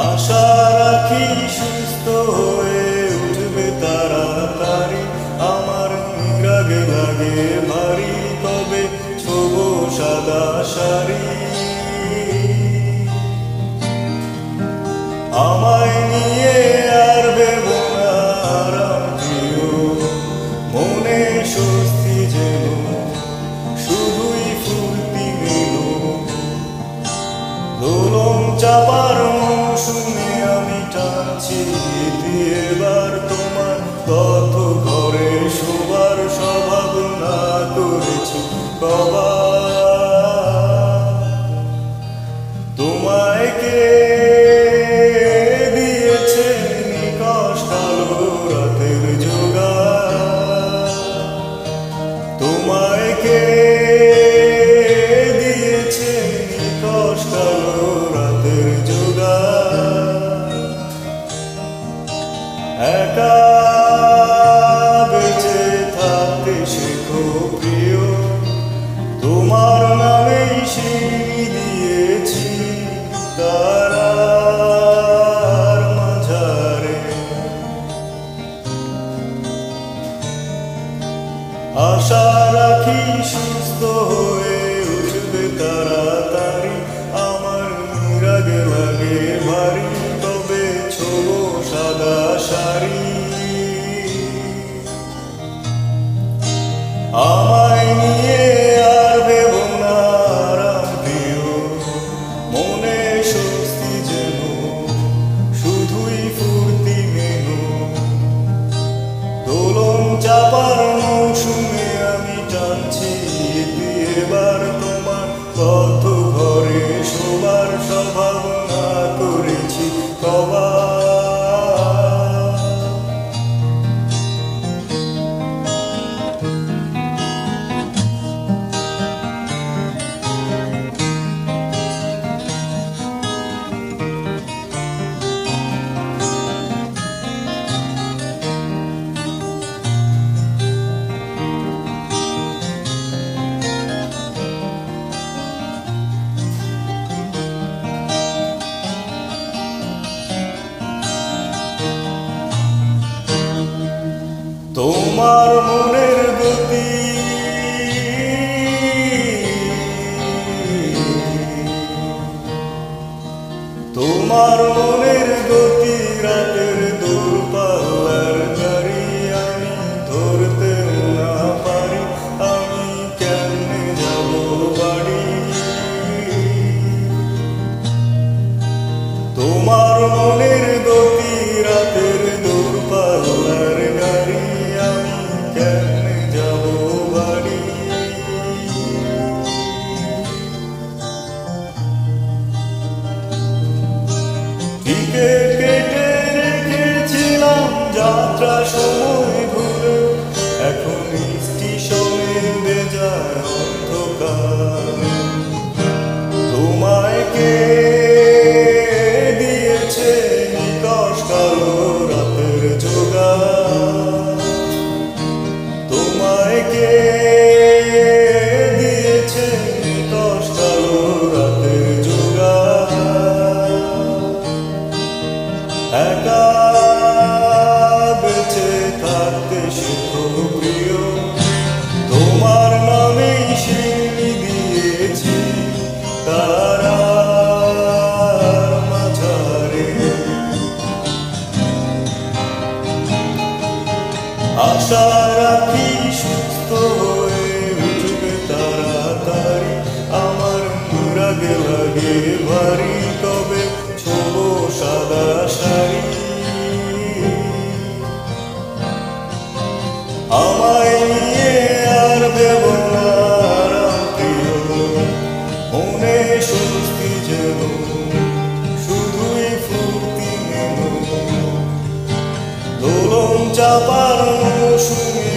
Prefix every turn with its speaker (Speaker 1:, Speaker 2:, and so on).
Speaker 1: আশা রাখি সুস্থ হয়ে উঠবে তাড়াতাড়ি। আমার রাগে লাগে ভারী, কবে ছোবো সাদা শাড়ি। আমায় নিয়ে আর ভেবো না আরাম প্রিয়, মনে স্বস্তি যেন শুধুই ফুর্তি মেলো। দোলন চাপার মৌসুমে আমি টানছি এবার তোমার কত ঘরে শোবার স্বভাব না করেছি কবার। তোমায় কে দিয়েছে নিকষ কালো রাতের জোগাড়, তোমায় কে দিয়েছে নিকষ কালো রাতের জোগাড়। একা বেঁচে থাকতে শেখো প্রিয়, তোমার নামেই সিঁড়ি দিয়েছি তারার মাঝারে। আশা রাখি সুস্থ হয়ে উঠবে তাড়াতাড়ি। আমার রাগে লাগে ভারী, তবে ছোবো সাদা শাড়ি। আমায় নিয়ে আর ভেবো না আরাম প্রিয়, মনে স্বস্তি যেন শুধুই ফুর্তি মেনো। দোলন চাপার মৌসুমে আমি টানছি এবার তোমার কত ঘরে শোবার স্বভাব না করেছি কবার। তোমার মনের গতি তোমার মনের গতি রাতের দূরপাল্লার গাড়ি। আমি ধরতে না পারি, আমি কেমনে যাব বাড়ি। তোমার মনের গতি রাতের দূরপাল্লার গাড়ি, আমি কেমনে যাব বাড়ি। টিকিট কেটে রেখেছিলাম যাত্রা সময় ভুলে, এখন স্টেশনে বেজায় অন্ধকার। তোমায় কে দিয়েছে নিকষ কালো রাতের জোগাড়, তোমায় কে দিয়েছে নিকষ কালো রাতের জোগাড়। একা বেঁচে থাকতে শেখো প্রিয়, তোমার নামেই সিঁড়ি দিয়েছি তারার মাঝারে। আশা রাখি সুস্থ হয়ে উঠবে তাড়াতাড়ি। আমার রাগে লাগে ভারী, কবে ছোবো সাদা শাড়ি। আমায় নিয়ে আর ভেবো না আরাম প্রিয়, মনে স্বস্তি যেন শুধুই ফুর্তি মেনো। দোলন চাপার মৌসুমে